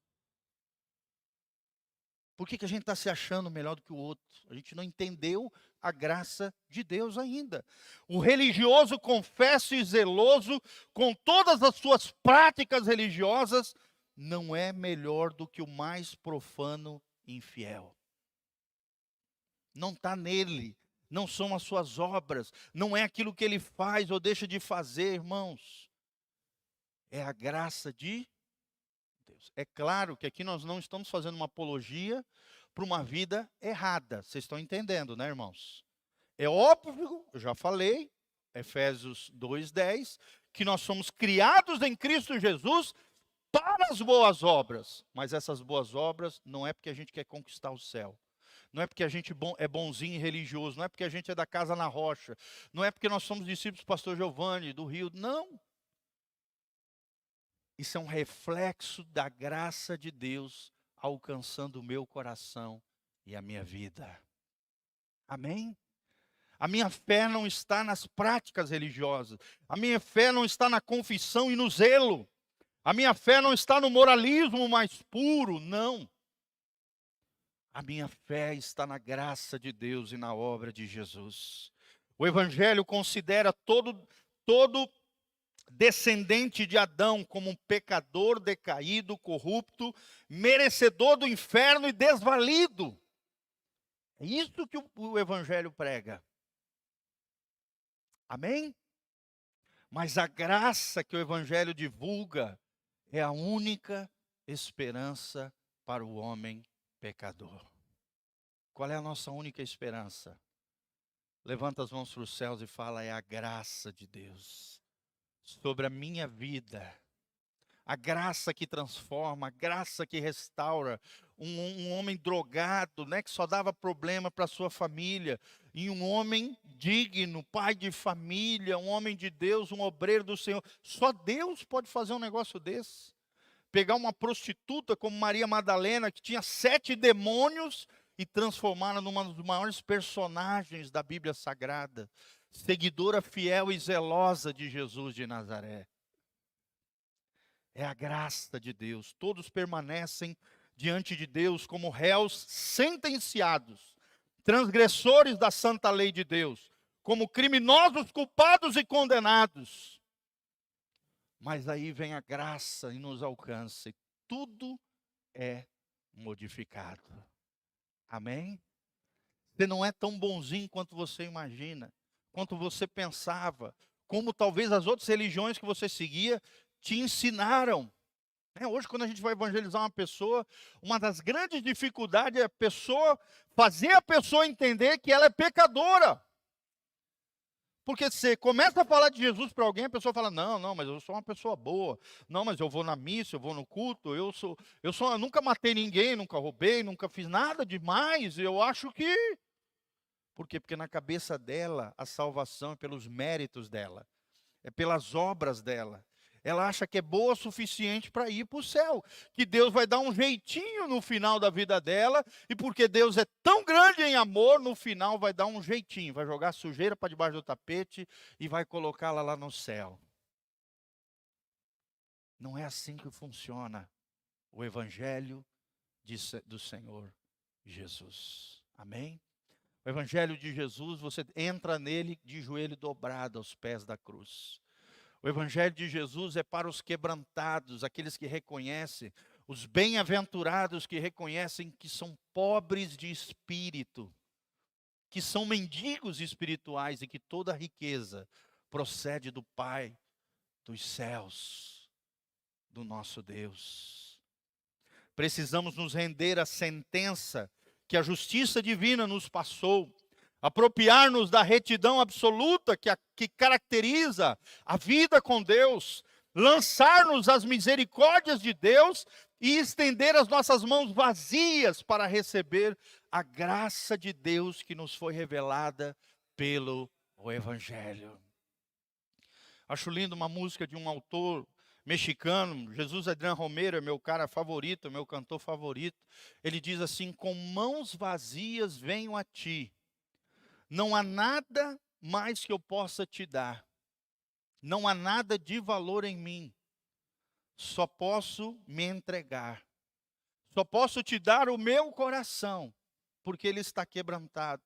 Por que a gente está se achando melhor do que o outro? A gente não entendeu a graça de Deus ainda. O religioso confesso e zeloso, com todas as suas práticas religiosas, não é melhor do que o mais profano e infiel. Não está nele, não são as suas obras, não é aquilo que ele faz ou deixa de fazer, irmãos. É a graça de Deus. É claro que aqui nós não estamos fazendo uma apologia para uma vida errada. Vocês estão entendendo, né, irmãos? É óbvio, eu já falei, Efésios 2:10, que nós somos criados em Cristo Jesus para as boas obras. Mas essas boas obras não é porque a gente quer conquistar o céu. Não é porque a gente é bonzinho e religioso. Não é porque a gente é da casa na rocha. Não é porque nós somos discípulos do pastor Giovanni, do Rio. Não. Isso é um reflexo da graça de Deus alcançando o meu coração e a minha vida. Amém? A minha fé não está nas práticas religiosas. A minha fé não está na confissão e no zelo. A minha fé não está no moralismo mais puro, não. A minha fé está na graça de Deus e na obra de Jesus. O Evangelho considera todo descendente de Adão como um pecador decaído, corrupto, merecedor do inferno e desvalido. É isso que o Evangelho prega. Amém? Mas a graça que o Evangelho divulga é a única esperança para o homem pecador. Qual é a nossa única esperança? Levanta as mãos para os céus e fala: é a graça de Deus sobre a minha vida. A graça que transforma, a graça que restaura. Um homem drogado, né, que só dava problema para a sua família. E um homem digno, pai de família, um homem de Deus, um obreiro do Senhor. Só Deus pode fazer um negócio desse. Pegar uma prostituta como Maria Madalena, que tinha 7 demônios, e transformá-la numa dos maiores personagens da Bíblia Sagrada. Seguidora fiel e zelosa de Jesus de Nazaré. É a graça de Deus. Todos permanecem diante de Deus como réus sentenciados, transgressores da santa lei de Deus, como criminosos culpados e condenados. Mas aí vem a graça e nos alcança, e tudo é modificado. Amém? Você não é tão bonzinho quanto você imagina, quanto você pensava, como talvez as outras religiões que você seguia te ensinaram. Hoje, quando a gente vai evangelizar uma pessoa, uma das grandes dificuldades é fazer a pessoa entender que ela é pecadora. Porque você começa a falar de Jesus para alguém, a pessoa fala: não, mas eu sou uma pessoa boa. Não, mas eu vou na missa, eu vou no culto, eu nunca matei ninguém, nunca roubei, nunca fiz nada demais. Eu acho que... Por quê? Porque na cabeça dela, a salvação é pelos méritos dela, é pelas obras dela. Ela acha que é boa o suficiente para ir para o céu, que Deus vai dar um jeitinho no final da vida dela, e porque Deus é tão grande em amor, no final vai dar um jeitinho, vai jogar sujeira para debaixo do tapete e vai colocá-la lá no céu. Não é assim que funciona o Evangelho do Senhor Jesus. Amém? O Evangelho de Jesus, você entra nele de joelho dobrado aos pés da cruz. O Evangelho de Jesus é para os quebrantados, aqueles que reconhecem, os bem-aventurados que reconhecem que são pobres de espírito, que são mendigos espirituais e que toda a riqueza procede do Pai dos céus, do nosso Deus. Precisamos nos render à sentença que a justiça divina nos passou, apropriar-nos da retidão absoluta que caracteriza a vida com Deus, lançar-nos às misericórdias de Deus e estender as nossas mãos vazias para receber a graça de Deus que nos foi revelada pelo Evangelho. Acho lindo uma música de um autor mexicano, Jesus Adrián Romero, é meu cara favorito, meu cantor favorito. Ele diz assim: com mãos vazias venho a ti. Não há nada mais que eu possa te dar. Não há nada de valor em mim. Só posso me entregar. Só posso te dar o meu coração, porque ele está quebrantado.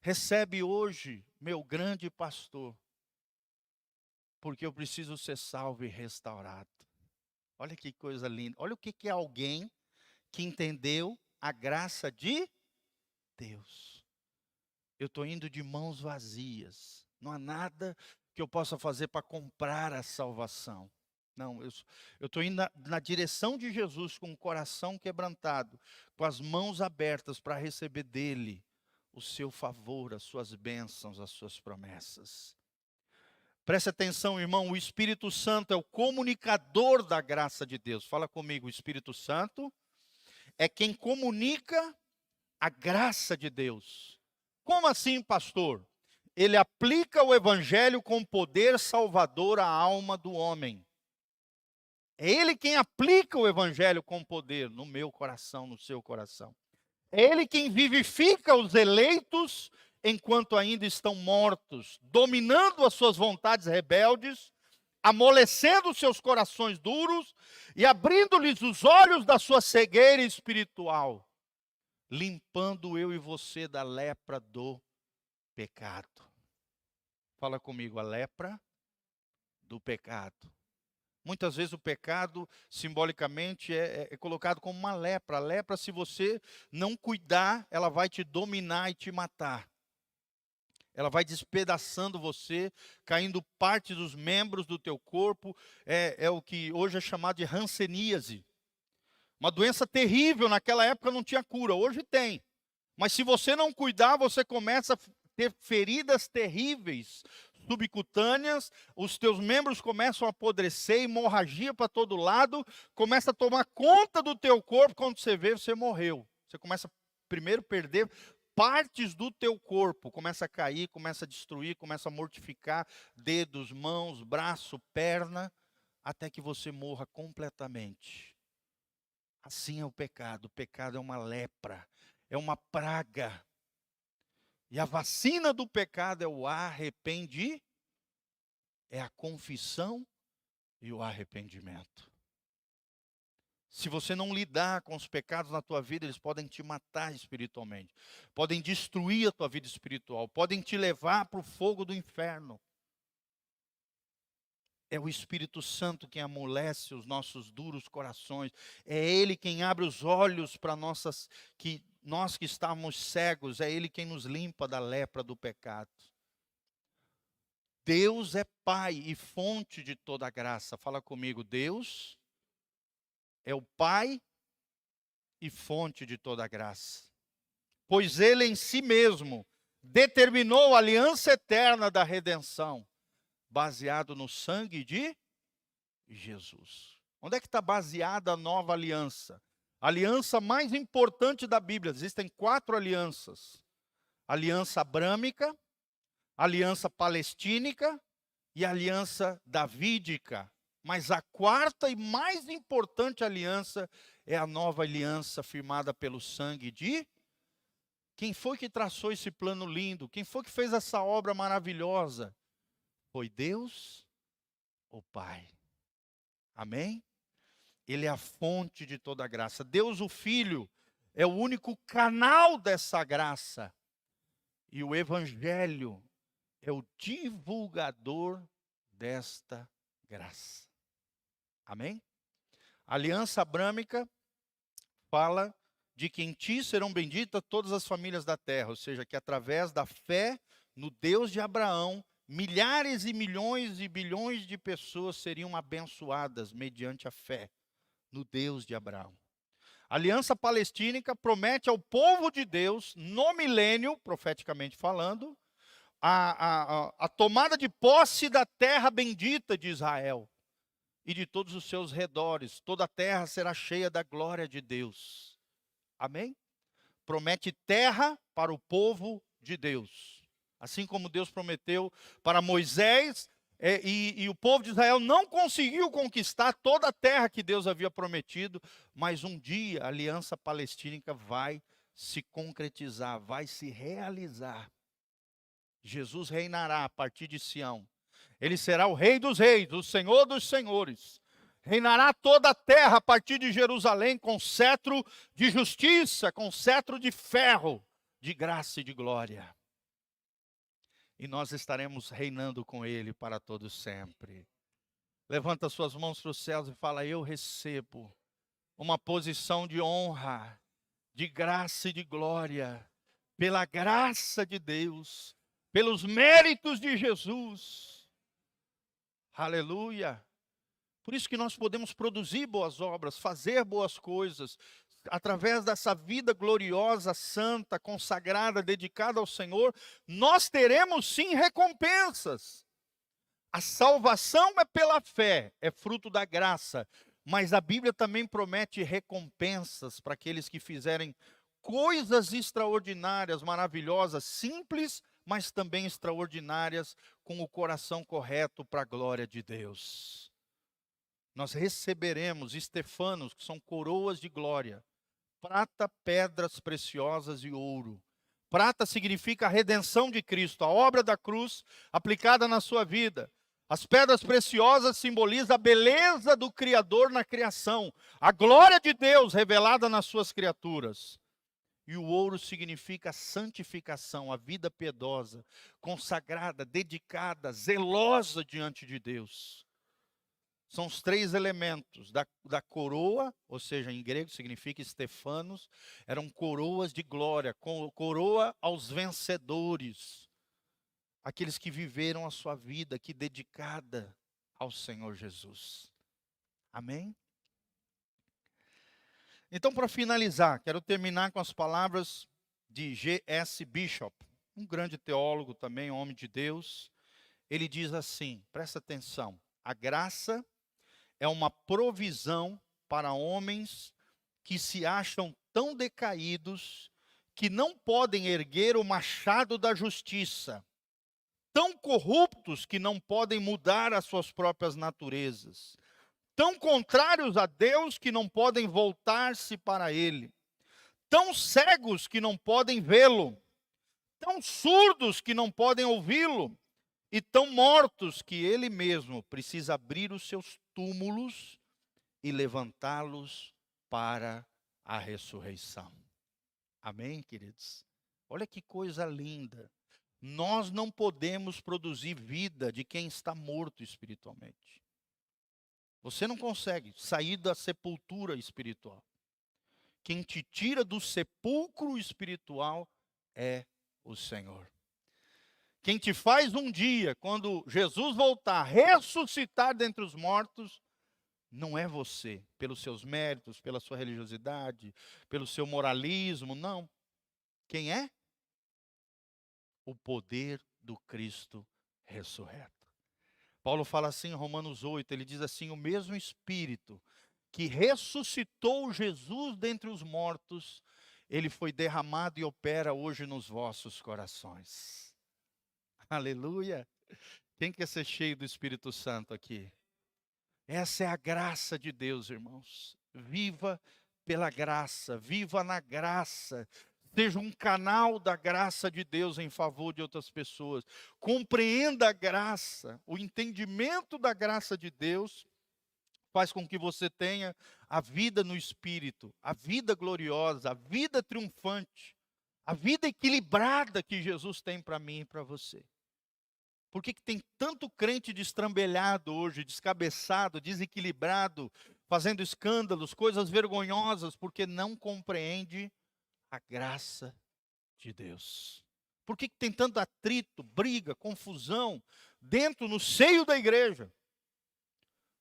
Recebe hoje, meu grande pastor, porque eu preciso ser salvo e restaurado. Olha que coisa linda. Olha o que é alguém que entendeu a graça de Deus. Eu estou indo de mãos vazias. Não há nada que eu possa fazer para comprar a salvação. Não, eu estou indo na direção de Jesus com o coração quebrantado, com as mãos abertas para receber dele o seu favor, as suas bênçãos, as suas promessas. Preste atenção, irmão, o Espírito Santo é o comunicador da graça de Deus. Fala comigo, o Espírito Santo é quem comunica a graça de Deus. Como assim, pastor? Ele aplica o evangelho com poder salvador à alma do homem. É ele quem aplica o evangelho com poder no meu coração, no seu coração. É ele quem vivifica os eleitos enquanto ainda estão mortos, dominando as suas vontades rebeldes, amolecendo os seus corações duros e abrindo-lhes os olhos da sua cegueira espiritual, limpando eu e você da lepra do pecado. Fala comigo, a lepra do pecado. Muitas vezes o pecado, simbolicamente, é colocado como uma lepra. A lepra, se você não cuidar, ela vai te dominar e te matar. Ela vai despedaçando você, caindo parte dos membros do teu corpo. É o que hoje é chamado de hanseníase. Uma doença terrível, naquela época não tinha cura, hoje tem. Mas se você não cuidar, você começa a ter feridas terríveis, subcutâneas, os teus membros começam a apodrecer, hemorragia para todo lado, começa a tomar conta do teu corpo, quando você vê, você morreu. Você começa primeiro a perder partes do teu corpo, começa a cair, começa a destruir, começa a mortificar dedos, mãos, braço, perna, até que você morra completamente. Assim é o pecado é uma lepra, é uma praga. E a vacina do pecado é o arrependimento, é a confissão e o arrependimento. Se você não lidar com os pecados na tua vida, eles podem te matar espiritualmente, podem destruir a tua vida espiritual, podem te levar para o fogo do inferno. É o Espírito Santo quem amolece os nossos duros corações. É Ele quem abre os olhos para nós que estávamos cegos. É Ele quem nos limpa da lepra do pecado. Deus é Pai e fonte de toda graça. Fala comigo, Deus é o Pai e fonte de toda graça. Pois Ele em si mesmo determinou a aliança eterna da redenção, baseado no sangue de Jesus. Onde é que está baseada a nova aliança? A aliança mais importante da Bíblia. Existem 4 alianças. Aliança abrâmica, aliança palestínica e aliança davídica. Mas a 4ª e mais importante aliança é a nova aliança firmada pelo sangue de... Quem foi que traçou esse plano lindo? Quem foi que fez essa obra maravilhosa? Foi Deus, o Pai. Amém? Ele é a fonte de toda a graça. Deus, o Filho, é o único canal dessa graça. E o Evangelho é o divulgador desta graça. Amém? A aliança abrâmica fala de que em ti serão benditas todas as famílias da terra. Ou seja, que através da fé no Deus de Abraão, milhares e milhões e bilhões de pessoas seriam abençoadas mediante a fé no Deus de Abraão. A aliança palestínica promete ao povo de Deus, no milênio, profeticamente falando, a tomada de posse da terra bendita de Israel e de todos os seus redores. Toda a terra será cheia da glória de Deus. Amém? Promete terra para o povo de Deus. Assim como Deus prometeu para Moisés, e o povo de Israel não conseguiu conquistar toda a terra que Deus havia prometido, mas um dia a aliança palestínica vai se concretizar, vai se realizar. Jesus reinará a partir de Sião. Ele será o Rei dos Reis, o Senhor dos Senhores. Reinará toda a terra a partir de Jerusalém com cetro de justiça, com cetro de ferro, de graça e de glória. E nós estaremos reinando com Ele para todo sempre. Levanta suas mãos para os céus e fala: eu recebo uma posição de honra, de graça e de glória, pela graça de Deus, pelos méritos de Jesus. Aleluia. Por isso que nós podemos produzir boas obras, fazer boas coisas, através dessa vida gloriosa, santa, consagrada, dedicada ao Senhor, nós teremos sim recompensas. A salvação é pela fé, é fruto da graça, mas a Bíblia também promete recompensas para aqueles que fizerem coisas extraordinárias, maravilhosas, simples, mas também extraordinárias, com o coração correto para a glória de Deus. Nós receberemos estefanos, que são coroas de glória, prata, pedras preciosas e ouro. Prata significa a redenção de Cristo, a obra da cruz aplicada na sua vida. As pedras preciosas simbolizam a beleza do Criador na criação, a glória de Deus revelada nas suas criaturas. E o ouro significa a santificação, a vida piedosa, consagrada, dedicada, zelosa diante de Deus. São os três elementos da coroa, ou seja, em grego significa estefanos, eram coroas de glória, coroa aos vencedores, aqueles que viveram a sua vida aqui dedicada ao Senhor Jesus. Amém? Então, para finalizar, quero terminar com as palavras de G.S. Bishop, um grande teólogo também, homem de Deus. Ele diz assim, presta atenção: a graça é uma provisão para homens que se acham tão decaídos que não podem erguer o machado da justiça, tão corruptos que não podem mudar as suas próprias naturezas, tão contrários a Deus que não podem voltar-se para Ele, tão cegos que não podem vê-lo, tão surdos que não podem ouvi-lo, e tão mortos que Ele mesmo precisa abrir os seus túmulos e levantá-los para a ressurreição. Amém, queridos? Olha que coisa linda. Nós não podemos produzir vida de quem está morto espiritualmente. Você não consegue sair da sepultura espiritual. Quem te tira do sepulcro espiritual é o Senhor. Quem te faz um dia, quando Jesus voltar, ressuscitar dentre os mortos, não é você, pelos seus méritos, pela sua religiosidade, pelo seu moralismo, não. Quem é? O poder do Cristo ressurreto. Paulo fala assim em Romanos 8, ele diz assim: o mesmo Espírito que ressuscitou Jesus dentre os mortos, ele foi derramado e opera hoje nos vossos corações. Aleluia! Quem quer ser cheio do Espírito Santo aqui? Essa é a graça de Deus, irmãos. Viva pela graça, viva na graça. Seja um canal da graça de Deus em favor de outras pessoas. Compreenda a graça, o entendimento da graça de Deus faz com que você tenha a vida no Espírito, a vida gloriosa, a vida triunfante, a vida equilibrada que Jesus tem para mim e para você. Por que tem tanto crente destrambelhado hoje, descabeçado, desequilibrado, fazendo escândalos, coisas vergonhosas, porque não compreende a graça de Deus? Por que tem tanto atrito, briga, confusão dentro, no seio da igreja?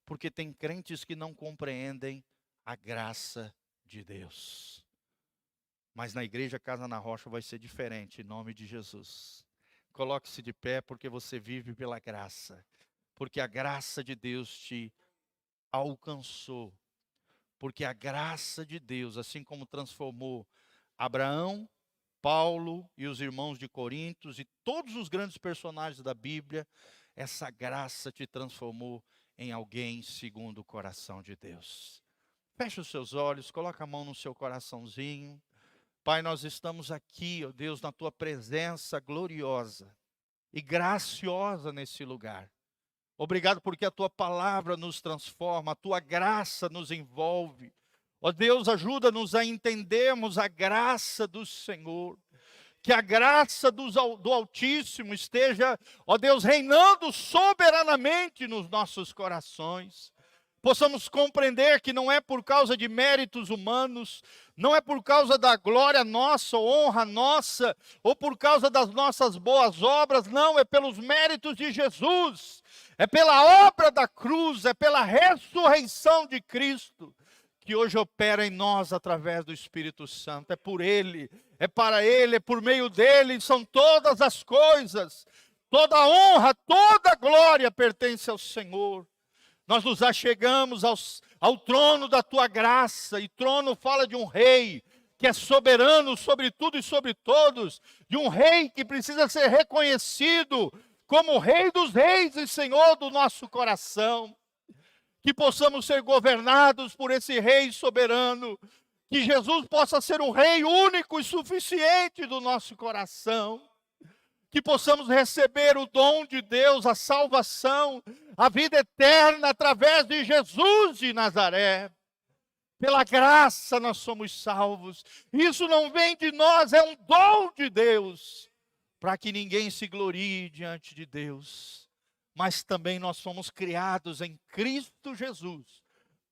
Porque tem crentes que não compreendem a graça de Deus. Mas na igreja Casa na Rocha vai ser diferente, em nome de Jesus. Coloque-se de pé, porque você vive pela graça. Porque a graça de Deus te alcançou. Porque a graça de Deus, assim como transformou Abraão, Paulo e os irmãos de Corintos e todos os grandes personagens da Bíblia, essa graça te transformou em alguém segundo o coração de Deus. Feche os seus olhos, coloca a mão no seu coraçãozinho. Pai, nós estamos aqui, ó Deus, na Tua presença gloriosa e graciosa nesse lugar. Obrigado porque a tua palavra nos transforma, a tua graça nos envolve. Ó Deus, ajuda-nos a entendermos a graça do Senhor. Que a graça do Altíssimo esteja, ó Deus, reinando soberanamente nos nossos corações. Possamos compreender que não é por causa de méritos humanos, não é por causa da glória nossa, honra nossa, ou por causa das nossas boas obras, não, é pelos méritos de Jesus, é pela obra da cruz, é pela ressurreição de Cristo, que hoje opera em nós através do Espírito Santo. É por Ele, é para Ele, é por meio dEle, são todas as coisas, toda a honra, toda a glória pertence ao Senhor. Nós nos achegamos ao trono da Tua graça, e trono fala de um rei, que é soberano sobre tudo e sobre todos, de um rei que precisa ser reconhecido como Rei dos Reis e Senhor do nosso coração. Que possamos ser governados por esse Rei soberano, que Jesus possa ser o Rei único e suficiente do nosso coração, que possamos receber o dom de Deus, a salvação, a vida eterna através de Jesus de Nazaré. Pela graça nós somos salvos, isso não vem de nós, é um dom de Deus, para que ninguém se glorie diante de Deus. Mas também nós fomos criados em Cristo Jesus,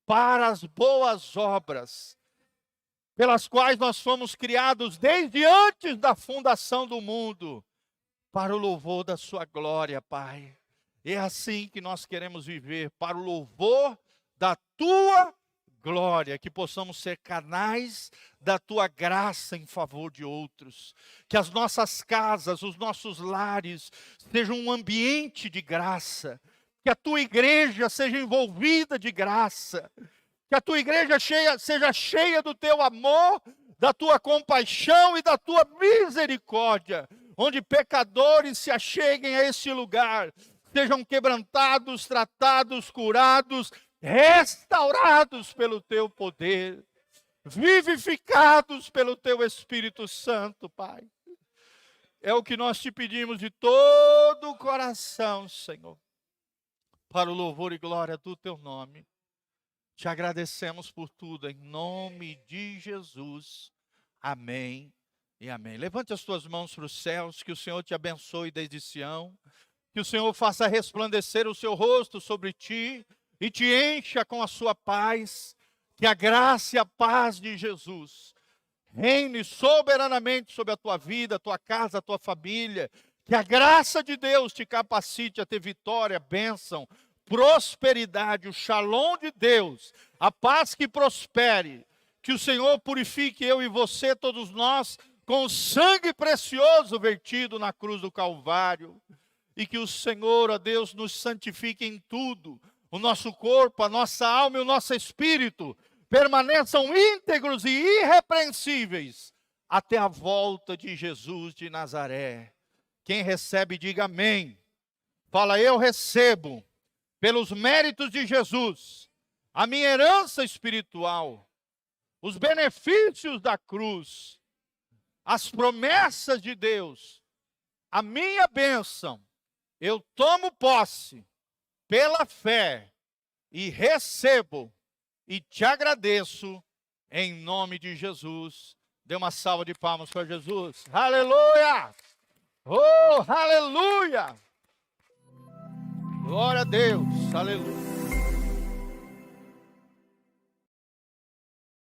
para as boas obras, pelas quais nós fomos criados desde antes da fundação do mundo, para o louvor da sua glória, Pai. É assim que nós queremos viver, para o louvor da tua glória, que possamos ser canais da tua graça em favor de outros, que as nossas casas, os nossos lares sejam um ambiente de graça, que a tua igreja seja envolvida de graça, que a tua igreja seja cheia do teu amor, da tua compaixão e da tua misericórdia, onde pecadores se acheguem a esse lugar, sejam quebrantados, tratados, curados, restaurados pelo teu poder, vivificados pelo teu Espírito Santo, Pai. É o que nós te pedimos de todo o coração, Senhor, para o louvor e glória do teu nome. Te agradecemos por tudo, em nome de Jesus. Amém e amém. Levante as tuas mãos para os céus, que o Senhor te abençoe desde Sião, que o Senhor faça resplandecer o seu rosto sobre ti e te encha com a sua paz, que a graça e a paz de Jesus reine soberanamente sobre a tua vida, a tua casa, a tua família, que a graça de Deus te capacite a ter vitória, bênção, prosperidade, o shalom de Deus, a paz que prospere, que o Senhor purifique eu e você, todos nós, com o sangue precioso vertido na cruz do Calvário, e que o Senhor, ó Deus, nos santifique em tudo, o nosso corpo, a nossa alma e o nosso espírito permaneçam íntegros e irrepreensíveis até a volta de Jesus de Nazaré. Quem recebe, diga amém. Fala, eu recebo, pelos méritos de Jesus, a minha herança espiritual, os benefícios da cruz, as promessas de Deus, a minha bênção. Eu tomo posse pela fé e recebo e te agradeço em nome de Jesus. Dê uma salva de palmas para Jesus. Aleluia! Oh, aleluia! Glória a Deus. Aleluia.